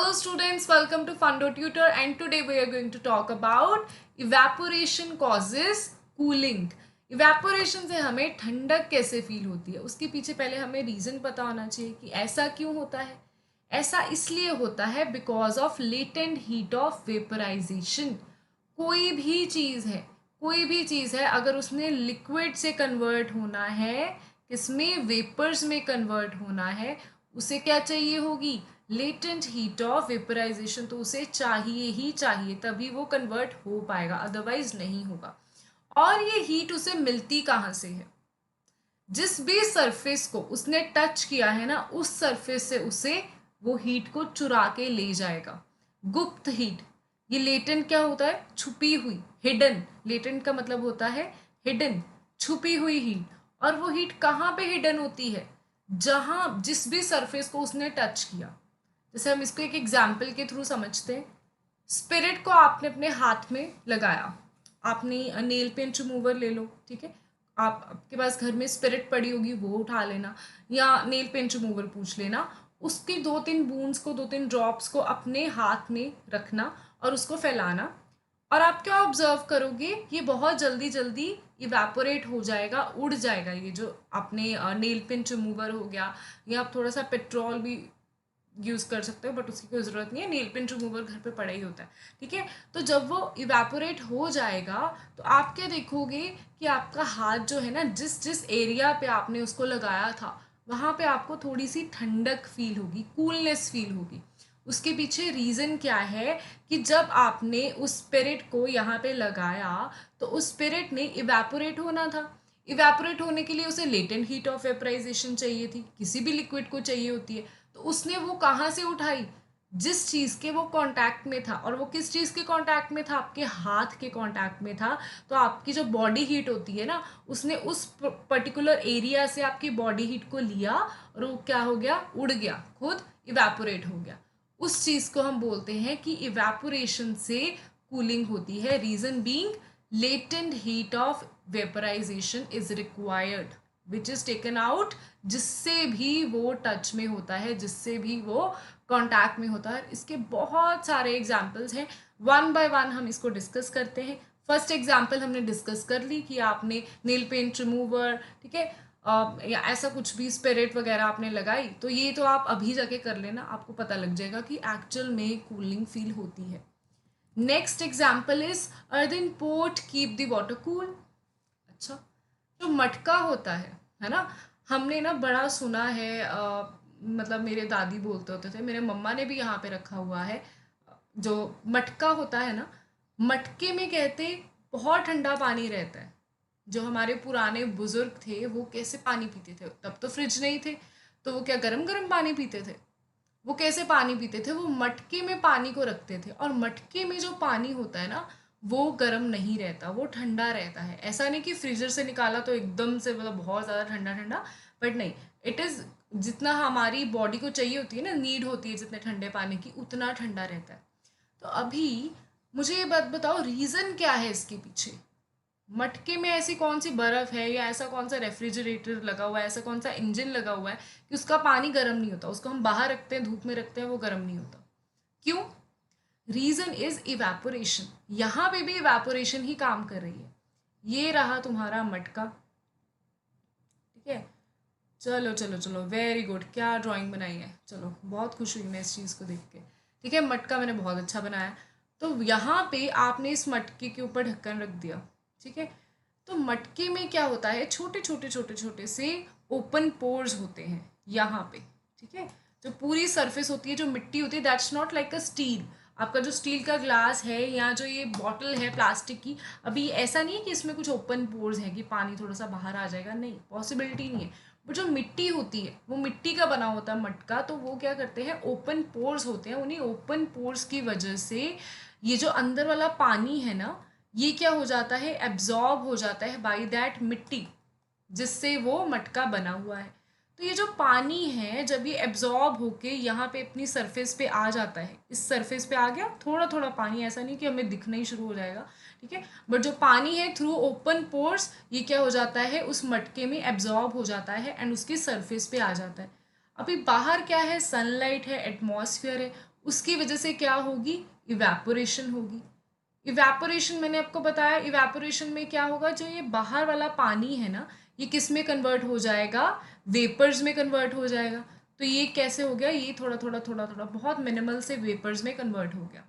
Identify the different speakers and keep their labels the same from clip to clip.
Speaker 1: Hello students, welcome to Fundo Tutor and today we are going to talk about evaporation causes cooling. Evaporation से हमें ठंडक कैसे feel होती है उसके पीछे पहले हमें रीज़न पता होना चाहिए कि ऐसा क्यों होता है। ऐसा इसलिए होता है because of latent heat of vaporisation. कोई भी चीज़ है अगर उसने लिक्विड से कन्वर्ट होना है, किसमें, वेपर्स में कन्वर्ट होना है, उसे क्या चाहिए होगी, लेटेंट हीट ऑफ वेपराइजेशन। तो उसे चाहिए ही चाहिए, तभी वो कन्वर्ट हो पाएगा, अदरवाइज नहीं होगा। और ये हीट उसे मिलती कहाँ से है, जिस भी सरफेस को उसने टच किया है ना, उस सरफेस से उसे वो हीट को चुरा के ले जाएगा। गुप्त हीट, ये लेटेंट क्या होता है, छुपी हुई, हिडन। लेटेंट का मतलब होता है हिडन, छुपी हुई हीट। और वो हीट कहाँ पे हिडन होती है, जहाँ जिस भी सरफेस को उसने टच किया। जैसे हम इसको एक एग्जाम्पल के थ्रू समझते हैं। स्पिरिट को आपने अपने हाथ में लगाया, आपने नेल पेंट रिमूवर ले लो, ठीक है, आपके पास घर में स्पिरिट पड़ी होगी वो उठा लेना, या नेल पेंट रिमूवर पूछ लेना। उसकी 2-3 बूंद्स को, 2-3 ड्रॉप्स को अपने हाथ में रखना और उसको फैलाना। और आप क्या ऑब्जर्व करोगे, ये बहुत जल्दी जल्दी इवेपोरेट हो जाएगा, उड़ जाएगा। ये जो आपने नेल पेंट रिमूवर हो गया, या आप थोड़ा सा पेट्रोल भी यूज़ कर सकते हो, बट उसकी कोई ज़रूरत नहीं है, नेल पेंट रिमूवर घर पे पड़ा ही होता है, ठीक है। तो जब वो इवेपोरेट हो जाएगा तो आप क्या देखोगे कि आपका हाथ जो है ना, जिस जिस एरिया पे आपने उसको लगाया था वहाँ पे आपको थोड़ी सी ठंडक फील होगी, कूलनेस फील होगी। उसके पीछे रीज़न क्या है कि जब आपने उस स्पिरिट को यहाँ पे लगाया तो उस स्पिरिट ने इवेपोरेट होना था। इवेपोरेट होने के लिए उसे लेटेंट हीट ऑफ वेपराइजेशन चाहिए थी, किसी भी लिक्विड को चाहिए होती है। तो उसने वो कहाँ से उठाई, जिस चीज़ के वो कांटेक्ट में था। और वो किस चीज़ के कांटेक्ट में था, आपके हाथ के कांटेक्ट में था। तो आपकी जो बॉडी हीट होती है ना, उसने उस पर्टिकुलर एरिया से आपकी बॉडी हीट को लिया और वो क्या हो गया, उड़ गया, खुद इवेपोरेट हो गया। उस चीज़ को हम बोलते हैं कि इवेपोरेशन से कूलिंग होती है। Reason being latent heat of vaporisation is required which is taken out, जिससे भी वो टच में होता है, जिससे भी वो कांटेक्ट में होता है। इसके बहुत सारे एग्जांपल्स हैं, वन बाय वन हम इसको डिस्कस करते हैं। फर्स्ट एग्जांपल हमने डिस्कस कर ली कि आपने नेल पेंट रिमूवर, ठीक है, या ऐसा कुछ भी स्पिरिट वगैरह आपने लगाई, तो ये तो आप अभी जाके कर लेना, आपको पता लग जाएगा कि एक्चुअल में कूलिंग फील होती है। Next example is earthen pot keep the water cool. अच्छा, जो मटका होता है ना, हमने ना बड़ा सुना है, मतलब मेरे दादी बोलते होते थे, मेरे मम्मा ने भी यहाँ पे रखा हुआ है। जो मटका होता है ना, मटके में कहते बहुत ठंडा पानी रहता है। जो हमारे पुराने बुजुर्ग थे वो कैसे पानी पीते थे, तब तो फ्रिज नहीं थे, तो वो क्या गरम गरम पानी पीते थे। वो कैसे पानी पीते थे, वो मटके में पानी को रखते थे, और मटके में जो पानी होता है ना, वो गर्म नहीं रहता, वो ठंडा रहता है। ऐसा नहीं कि फ्रीजर से निकाला तो एकदम से मतलब बहुत ज़्यादा ठंडा ठंडा, बट नहीं, इट इज़ जितना हमारी बॉडी को चाहिए होती है ना, नीड होती है जितने ठंडे पानी की, उतना ठंडा रहता है। तो अभी मुझे ये बात बताओ, रीज़न क्या है इसके पीछे। मटके में ऐसी कौन सी बर्फ़ है, या ऐसा कौन सा रेफ्रिजरेटर लगा हुआ है, ऐसा कौन सा इंजन लगा हुआ है कि उसका पानी गर्म नहीं होता। उसको हम बाहर रखते हैं, धूप में रखते हैं, वो गर्म नहीं होता। क्यों? Reason is evaporation. यहाँ पे भी इवेपोरेशन ही काम कर रही है। ये रहा तुम्हारा मटका, ठीक है। चलो चलो चलो, वेरी गुड, क्या ड्राइंग बनाई है, चलो बहुत खुश हुई मैं इस चीज़ को देख के, ठीक है। मटका मैंने बहुत अच्छा बनाया। तो यहाँ पे आपने इस मटके के ऊपर ढक्कन रख दिया, ठीक है। तो मटके में क्या होता है, छोटे छोटे छोटे छोटे से ओपन पोर्स होते हैं यहाँ पे, ठीक है। जो पूरी सरफेस होती है, जो मिट्टी होती है, that's not like a steel. आपका जो स्टील का ग्लास है या जो ये बॉटल है प्लास्टिक की, अभी ऐसा नहीं है कि इसमें कुछ ओपन पोर्स है कि पानी थोड़ा सा बाहर आ जाएगा, नहीं, पॉसिबिलिटी नहीं है। बट जो मिट्टी होती है, वो मिट्टी का बना होता है मटका, तो वो क्या करते हैं, ओपन पोर्स होते हैं। उन्हीं ओपन पोर्स की वजह से ये जो अंदर वाला पानी है ना, ये क्या हो जाता है, एब्जॉर्ब हो जाता है बाय दैट मिट्टी, जिससे वो मटका बना हुआ है। तो ये जो पानी है, जब ये एब्जॉर्ब होके यहाँ पे अपनी सरफेस पे आ जाता है, इस सरफेस पे आ गया थोड़ा थोड़ा पानी, ऐसा नहीं कि हमें दिखना ही शुरू हो जाएगा, ठीक है। बट जो पानी है थ्रू ओपन पोर्स, ये क्या हो जाता है, उस मटके में एब्जॉर्ब हो जाता है एंड उसकी सरफेस पे आ जाता है। अभी बाहर क्या है, सनलाइट है, एटमॉस्फेयर है, उसकी वजह से क्या होगी, इवेपोरेशन होगी। इवेपोरेशन मैंने आपको बताया, इवेपोरेशन में क्या होगा, जो ये बाहर वाला पानी है ना, ये किस में कन्वर्ट हो जाएगा, वेपर्स में कन्वर्ट हो जाएगा। तो ये कैसे हो गया, ये थोड़ा थोड़ा थोड़ा थोड़ा बहुत मिनिमल से वेपर्स में कन्वर्ट हो गया।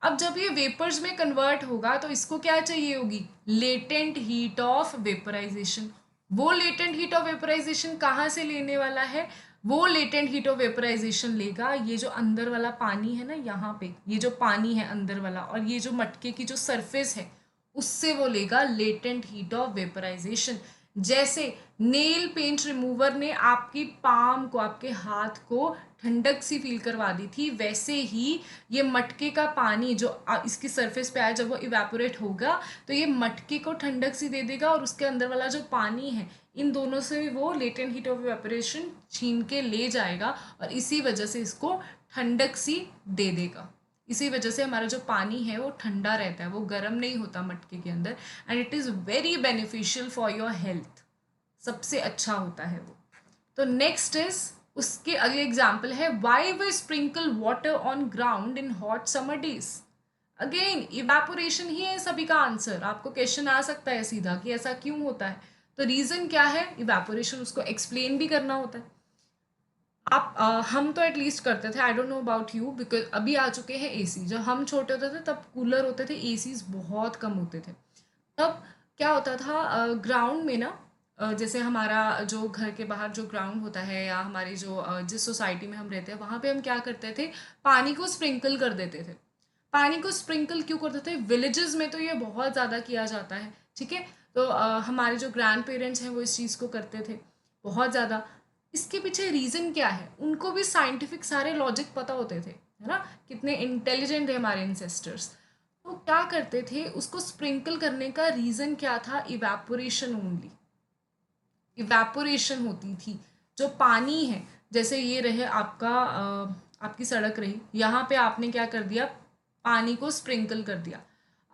Speaker 1: अब जब ये वेपर्स में कन्वर्ट होगा तो इसको क्या चाहिए होगी, लेटेंट हीट ऑफ वेपराइजेशन। वो लेटेंट हीट ऑफ वेपराइजेशन कहाँ से लेने वाला है, वो लेटेंट हीट ऑफ वेपराइजेशन लेगा ये जो अंदर वाला पानी है ना, यहाँ पे ये जो पानी है अंदर वाला, और ये जो मटके की जो सरफेस है उससे वो लेगा लेटेंट हीट ऑफ वेपराइजेशन। जैसे नेल पेंट रिमूवर ने आपकी पाम को, आपके हाथ को ठंडक सी फील करवा दी थी, वैसे ही ये मटके का पानी जो इसकी सरफेस पे आया, जब वो इवेपोरेट होगा तो ये मटके को ठंडक सी दे देगा, और उसके अंदर वाला जो पानी है इन दोनों से वो लेटेंट हीट ऑफ इवेपोरेशन छीन के ले जाएगा, और इसी वजह से इसको ठंडक सी दे देगा। इसी वजह से हमारा जो पानी है वो ठंडा रहता है, वो गर्म नहीं होता मटके के अंदर, and it is very beneficial for your health, सबसे अच्छा होता है वो। तो नेक्स्ट इज, उसके अगले एग्जाम्पल है, why we sprinkle water on ground in hot summer days. Again evaporation ही है सभी का आंसर। आपको क्वेश्चन आ सकता है सीधा कि ऐसा क्यों होता है, तो रीजन क्या है, इवेपोरेशन, उसको एक्सप्लेन भी करना होता है। आप हम तो एटलीस्ट करते थे, I don't know about you, because अभी आ चुके हैं एसी। जब हम छोटे होते थे तब कूलर होते थे, एसीज बहुत कम होते थे। तब क्या होता था, ग्राउंड में ना, जैसे हमारा जो घर के बाहर जो ग्राउंड होता है, या हमारी जो जिस सोसाइटी में हम रहते हैं वहाँ पे हम क्या करते थे, पानी को स्प्रिंकल कर देते थे। पानी को स्प्रिंकल क्यों करते थे, विलेजेस में तो ये बहुत ज़्यादा किया जाता है, ठीक है। तो हमारे जो ग्रैंड पेरेंट्स हैं वो इस चीज़ को करते थे बहुत ज़्यादा। इसके पीछे रीज़न क्या है, उनको भी साइंटिफिक सारे लॉजिक पता होते थे, है ना, कितने इंटेलिजेंट है हमारे इंसेस्टर्स। तो क्या करते थे, उसको स्प्रिंकल करने का रीज़न क्या था, इवेपोरेशन ओनली। इवेपोरेशन होती थी, जो पानी है, जैसे ये रहे आपका आपकी सड़क रही, यहाँ पे आपने क्या कर दिया, पानी को स्प्रिंकल कर दिया।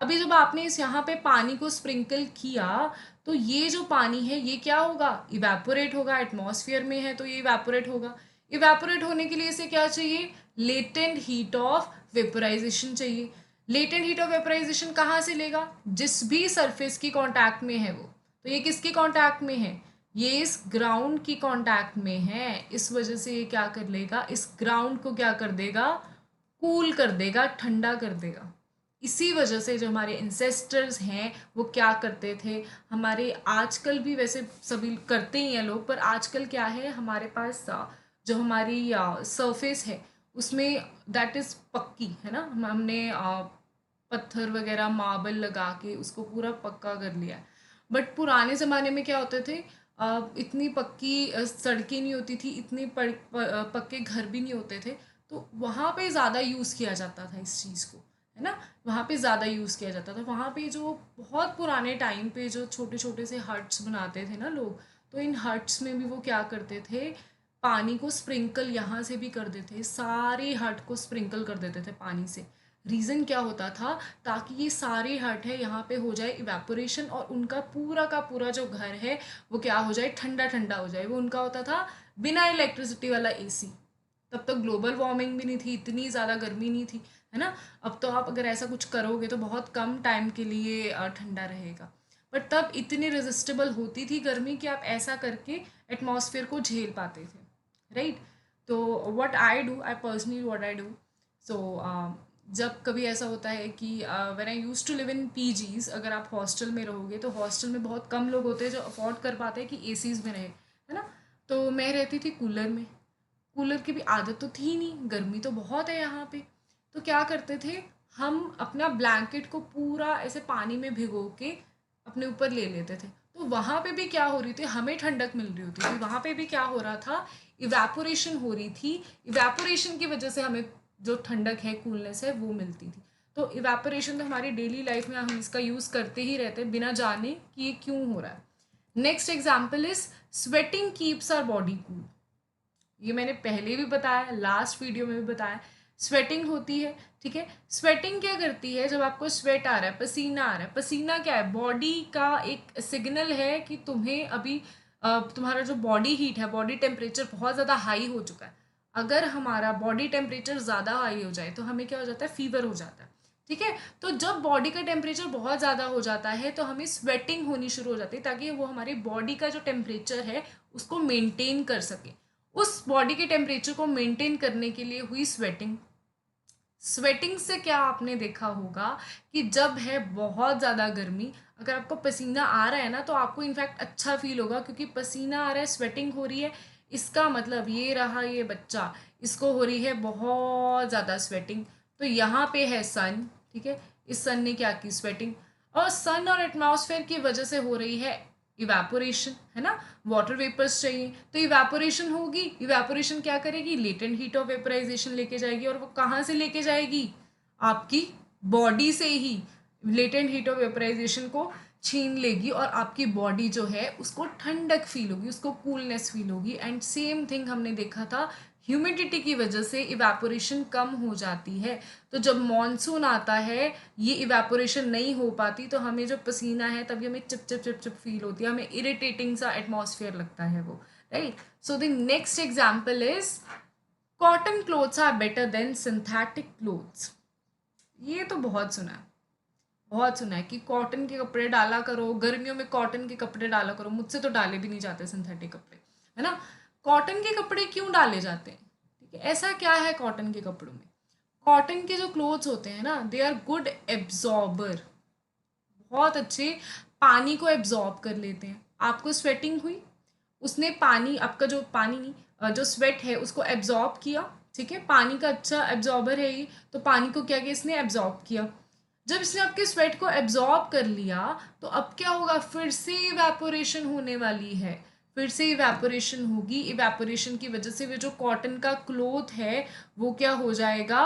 Speaker 1: अभी जब आपने इस यहाँ पे पानी को स्प्रिंकल किया तो ये जो पानी है ये क्या होगा, इवेपोरेट होगा, एटमॉस्फेयर में है तो ये इवेपोरेट होगा। इवेपोरेट होने के लिए इसे क्या चाहिए, लेटेंट हीट ऑफ वेपोराइजेशन चाहिए। लेटेंट हीट ऑफ वेपोराइजेशन कहाँ से लेगा, जिस भी सरफेस की कांटेक्ट में है वो, तो ये किसके कांटेक्ट में है, ये इस ग्राउंड की कांटेक्ट में है, इस वजह से ये क्या कर लेगा, इस ग्राउंड को क्या कर देगा, कूल कर देगा, ठंडा कर देगा। इसी वजह से जो हमारे इंसेस्टर्स हैं वो क्या करते थे, हमारे आजकल भी वैसे सभी करते ही हैं लोग, पर आजकल क्या है हमारे पास जो हमारी सरफेस है उसमें दैट इज़ पक्की है ना, हमने पत्थर वगैरह मार्बल लगा के उसको पूरा पक्का कर लिया है। बट पुराने ज़माने में क्या होते थे, इतनी पक्की सड़कें नहीं होती थी, इतने पक्के घर भी नहीं होते थे, तो वहाँ पे ज़्यादा यूज़ किया जाता था इस चीज़ को, है ना, वहाँ पे ज़्यादा यूज़ किया जाता था। वहाँ पे जो बहुत पुराने टाइम पे जो छोटे छोटे से हट्स बनाते थे ना लोग, तो इन हट्स में भी वो क्या करते थे, पानी को स्प्रिंकल यहाँ से भी कर देते, सारे हट को स्प्रिंकल कर देते थे पानी से। रीज़न क्या होता था, ताकि ये सारे हट है यहाँ पे हो जाए इवेपोरेशन, और उनका पूरा का पूरा जो घर है वो क्या हो जाए, ठंडा ठंडा हो जाए। वो उनका होता था बिना इलेक्ट्रिसिटी वाला एसी। तब तक ग्लोबल वार्मिंग भी नहीं थी, इतनी ज़्यादा गर्मी नहीं थी, है ना। अब तो आप अगर ऐसा कुछ करोगे तो बहुत कम टाइम के लिए ठंडा रहेगा, बट तब इतनी रेजिस्टेबल होती थी गर्मी कि आप ऐसा करके एटमॉस्फेयर को झेल पाते थे, राइट। तो what I do, I personally what I do, so जब कभी ऐसा होता है कि when I used to live in PGs, अगर आप हॉस्टल में रहोगे तो हॉस्टल में बहुत कम लोग होते हैं जो अफोर्ड कर पाते हैं कि एसीज में रहे, है ना। तो मैं रहती थी कूलर में। कूलर की भी आदत तो थी नहीं, गर्मी तो बहुत है यहाँ पे। तो क्या करते थे, हम अपना ब्लैंकेट को पूरा ऐसे पानी में भिगो के अपने ऊपर ले लेते थे। तो वहाँ पे भी क्या हो रही थी, हमें ठंडक मिल रही होती थी, वहाँ पे भी क्या हो रहा था, इवेपोरेशन हो रही थी। इवेपोरेशन की वजह से हमें जो ठंडक है, कूलनेस है, वो मिलती थी। तो इवेपोरेशन तो हमारी डेली लाइफ में हम इसका यूज़ करते ही रहते हैं बिना जाने कि ये क्यों हो रहा है। Next example is, sweating keeps our body cool. ये मैंने पहले भी बताया, लास्ट वीडियो में भी बताया, स्वेटिंग होती है, ठीक है। स्वेटिंग क्या करती है, जब आपको स्वेट आ रहा है, पसीना आ रहा है, पसीना क्या है, बॉडी का एक सिग्नल है कि तुम्हें अभी तुम्हारा जो बॉडी हीट है, बॉडी टेम्परेचर बहुत ज़्यादा हाई हो चुका है। अगर हमारा बॉडी टेम्परेचर ज़्यादा हाई हो जाए तो हमें क्या हो जाता है, फीवर हो जाता है। ठीक है, तो जब बॉडी का टेम्परेचर बहुत ज़्यादा हो जाता है तो हमें स्वेटिंग होनी शुरू हो जाती है, ताकि वो हमारी बॉडी का जो टेम्परेचर है उसको मेंटेन कर सके। उस बॉडी के टेम्परेचर को मेंटेन करने के लिए हुई स्वेटिंग। स्वेटिंग से क्या आपने देखा होगा कि जब है बहुत ज़्यादा गर्मी, अगर आपको पसीना आ रहा है ना तो आपको इनफैक्ट अच्छा फील होगा, क्योंकि पसीना आ रहा है, स्वेटिंग हो रही है, इसका मतलब ये रहा ये बच्चा, इसको हो रही है बहुत ज़्यादा स्वेटिंग। तो यहाँ पे है सन, ठीक है, इस सन ने क्या की, स्वेटिंग। और सन और एटमॉस्फेयर की वजह से हो रही है इवेपोरेशन, है ना, वाटर वेपर्स चाहिए, तो इवेपोरेशन होगी। इवेपोरेशन क्या करेगी, लेटेंट हीट ऑफ वेपराइजेशन लेके जाएगी, और वो कहाँ से लेके जाएगी, आपकी बॉडी से ही लेटेंट हीट ऑफ वेपराइजेशन को छीन लेगी, और आपकी बॉडी जो है उसको ठंडक फील होगी, उसको कूलनेस फील होगी। एंड सेम थिंग हमने देखा था, ह्यूमिडिटी की वजह से इवेपोरेशन कम हो जाती है। तो जब मॉनसून आता है, ये इवेपोरेशन नहीं हो पाती, तो हमें जो पसीना है तभी हमें चिप चिप चिप चिप फील होती है, हमें इरिटेटिंग सा एटमॉस्फेयर लगता है वो, right. So the next example is cotton clothes are better than synthetic clothes. ये तो बहुत सुना है, बहुत सुना है कि कॉटन के कपड़े डाला करो, गर्मियों में कॉटन के कपड़े डाला करो। मुझसे तो डाले भी नहीं जाते सिंथेटिक कपड़े, है ना। कॉटन के कपड़े क्यों डाले जाते हैं, ठीक है, ऐसा क्या है कॉटन के कपड़ों में। कॉटन के जो क्लोथ्स होते हैं ना, दे आर गुड एब्जॉर्बर, बहुत अच्छे पानी को एब्जॉर्ब कर लेते हैं। आपको स्वेटिंग हुई, उसने पानी, आपका जो पानी जो स्वेट है उसको एब्जॉर्ब किया, ठीक है, पानी का अच्छा एब्जॉर्बर है ये, तो पानी को क्या किया, इसने एब्जॉर्ब किया। जब इसने आपके स्वेट को एब्जॉर्ब कर लिया तो अब क्या होगा, फिर से इवेपोरेशन होने वाली है, फिर से इवेपोरेशन होगी। इवेपोरेशन की वजह से वो जो कॉटन का क्लोथ है वो क्या हो जाएगा,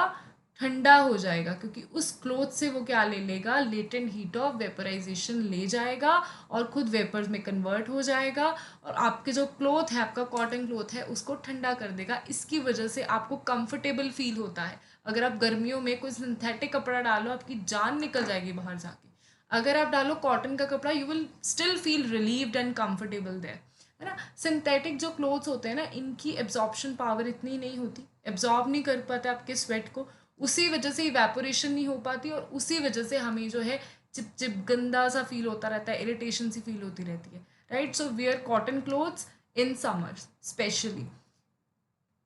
Speaker 1: ठंडा हो जाएगा, क्योंकि उस क्लोथ से वो क्या ले लेगा, लेटेंट हीट ऑफ वेपराइजेशन ले जाएगा और खुद वेपर्स में कन्वर्ट हो जाएगा, और आपके जो क्लोथ है, आपका कॉटन क्लोथ है, उसको ठंडा कर देगा। इसकी वजह से आपको कंफर्टेबल फील होता है। अगर आप गर्मियों में कोई सिंथेटिक कपड़ा डालो, आपकी जान निकल जाएगी बाहर जाके। अगर आप डालो कॉटन का कपड़ा, you will still feel relieved and comfortable there, है ना। सिंथेटिक जो क्लोथ्स होते हैं ना, इनकी एब्जॉर्प्शन पावर इतनी नहीं होती, एब्जॉर्ब नहीं कर पाते आपके स्वेट को, उसी वजह से इवेपोरेशन नहीं हो पाती, और उसी वजह से हमें जो है चिप चिप गंदा सा फील होता रहता है, इरिटेशन सी फील होती रहती है, right. So where cotton clothes in summer specially.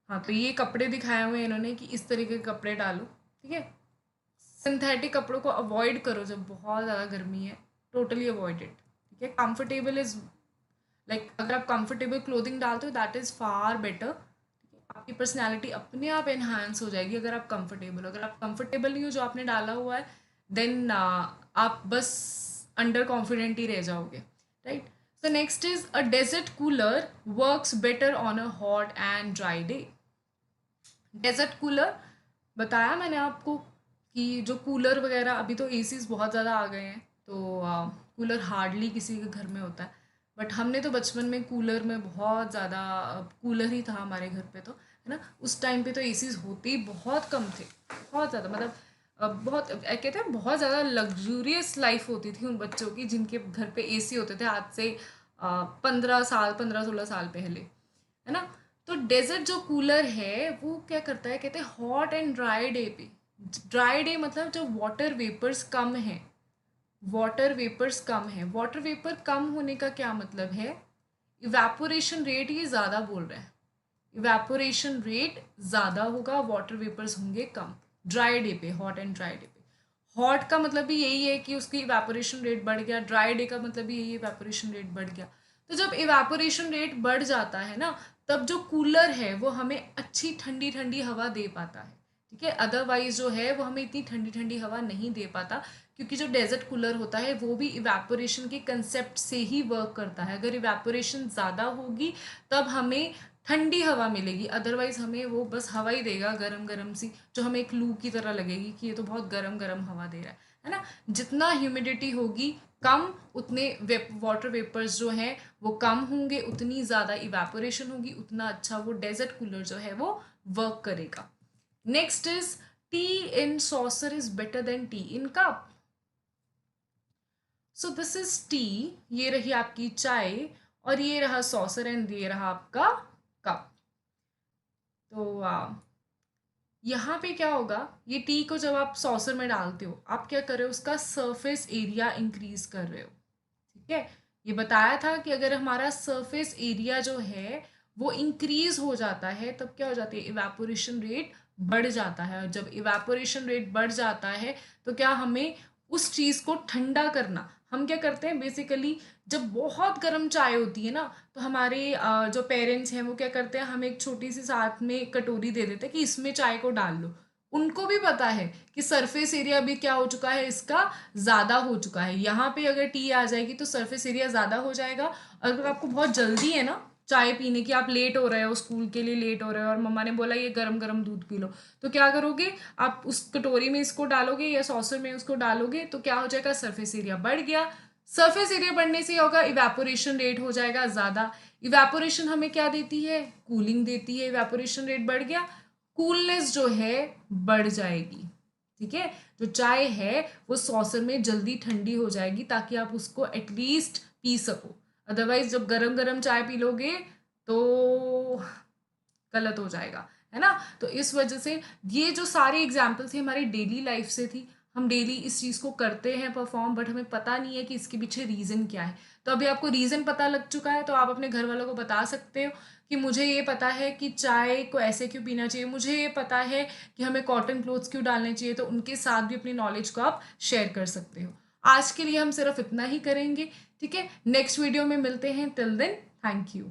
Speaker 1: हाँ, तो ये कपड़े दिखाए हुए हैं इन्होंने कि इस तरीके के कपड़े डालो, ठीक है। सिंथेटिक कपड़ों को अवॉइड करो जब बहुत ज़्यादा गर्मी है, टोटली अवॉइड इट, ठीक है। कंफर्टेबल इज लाइक, अगर आप कंफर्टेबल क्लोथिंग डालते हो दैट इज़ फार बेटर। आपकी पर्सनैलिटी अपने आप एनहांस हो जाएगी अगर आप कंफर्टेबल हो। अगर आप कंफर्टेबल नहीं हो जो आपने डाला हुआ है, देन आप बस अंडर कॉन्फिडेंट ही रह जाओगे, right. So next is a desert cooler works better on a hot and dry day. Desert cooler बताया मैंने आपको कि जो कूलर वगैरह, अभी तो एसीज बहुत ज़्यादा आ गए हैं, तो कूलर हार्डली किसी के घर में होता है। बट हमने तो बचपन में कूलर में बहुत ज़्यादा, कूलर ही था हमारे घर पे तो, है ना। उस टाइम पे तो एसीज होते ही बहुत कम थे, बहुत ज़्यादा, मतलब बहुत कहते हैं बहुत ज़्यादा लग्जूरियस लाइफ होती थी उन बच्चों की जिनके घर पे एसी होते थे, आज से 15 साल, 15-16 साल पहले, है ना। तो डेजर्ट जो कूलर है वो क्या करता है, कहते हैं हॉट एंड ड्राई डे पे, ड्राई डे मतलब जब वाटर वेपर्स कम है, वाटर वेपर्स कम है, वाटर वेपर कम होने का क्या मतलब है, इवेपोरेशन रेट ये ज़्यादा बोल रहा है, इवेपोरेशन रेट ज़्यादा होगा, वाटर वेपर्स होंगे कम ड्राई डे पे, हॉट एंड ड्राई डे पे। हॉट का मतलब भी यही है कि उसकी इवेपोरेशन रेट बढ़ गया, ड्राई डे का मतलब भी यही है, इवेपोरेशन रेट बढ़ गया। तो जब इवेपोरेशन रेट बढ़ जाता है ना, तब जो कूलर है वो हमें अच्छी ठंडी ठंडी हवा दे पाता है, ठीक है। अदरवाइज जो है वो हमें इतनी ठंडी ठंडी हवा नहीं दे पाता, क्योंकि जो डेजर्ट कूलर होता है वो भी इवेपोरेशन के कंसेप्ट से ही वर्क करता है। अगर इवेपोरेशन ज़्यादा होगी तब हमें ठंडी हवा मिलेगी, अदरवाइज हमें वो बस हवा ही देगा गरम गरम सी, जो हमें एक लू की तरह लगेगी कि ये तो बहुत गरम गरम हवा दे रहा है ना। जितना ह्यूमिडिटी होगी कम, उतने वाटर वेपर्स जो हैं वो कम होंगे, उतनी ज़्यादा इवेपोरेशन होगी, उतना अच्छा वो डेजर्ट कूलर जो है वो वर्क करेगा। Next is T in saucer is better than T in cup. So this is T, ये रही आपकी चाय, और ये रहा सॉसर, एंड ये रहा आपका कप। तो यहाँ पे क्या होगा, ये टी को जब आप सॉसर में डालते हो, आप क्या कर रहे हो, उसका सरफेस एरिया इंक्रीज कर रहे हो। ठीक है, ये बताया था कि अगर हमारा सरफेस एरिया जो है वो इंक्रीज हो जाता है तब क्या हो जाती है, इवेपोरेशन रेट बढ़ जाता है। और जब इवेपोरेशन रेट बढ़ जाता है तो क्या हमें उस चीज़ को ठंडा करना, हम क्या करते हैं बेसिकली, जब बहुत गर्म चाय होती है ना, तो हमारे जो पेरेंट्स हैं वो क्या करते हैं, हमें एक छोटी सी साथ में कटोरी दे देते हैं कि इसमें चाय को डाल लो। उनको भी पता है कि सरफेस एरिया भी क्या हो चुका है, इसका ज़्यादा हो चुका है। यहाँ पे अगर टी आ जाएगी तो सरफेस एरिया ज़्यादा हो जाएगा। अगर आपको बहुत जल्दी है ना चाय पीने की, आप लेट हो रहे हो, स्कूल के लिए लेट हो रहे हो और मम्मा ने बोला ये गरम गरम दूध पी लो, तो क्या करोगे, आप उस कटोरी में इसको डालोगे या सॉसर में उसको डालोगे, तो क्या हो जाएगा, सरफेस एरिया बढ़ गया। सरफेस एरिया बढ़ने से होगा, इवेपोरेशन रेट हो जाएगा ज़्यादा। इवेपोरेशन हमें क्या देती है, कूलिंग देती है। इवेपोरेशन रेट बढ़ गया, कूलनेस जो है बढ़ जाएगी। ठीक है, जो चाय है वो सॉसर में जल्दी ठंडी हो जाएगी ताकि आप उसको एटलीस्ट पी सको। अदरवाइज जब गरम गरम चाय पी लोगे तो गलत हो जाएगा, है ना। तो इस वजह से ये जो सारे एग्जाम्पल थे हमारी डेली लाइफ से थी, हम डेली इस चीज़ को करते हैं परफॉर्म, बट हमें पता नहीं है कि इसके पीछे रीज़न क्या है। तो अभी आपको रीज़न पता लग चुका है, तो आप अपने घर वालों को बता सकते हो कि मुझे ये पता है कि चाय को ऐसे क्यों पीना चाहिए, मुझे ये पता है कि हमें कॉटन क्लोथ्स क्यों डालने चाहिए। तो उनके साथ भी अपनी नॉलेज को आप शेयर कर सकते हो। आज के लिए हम सिर्फ इतना ही करेंगे। ठीक है, नेक्स्ट वीडियो में मिलते हैं। Till then, thank you.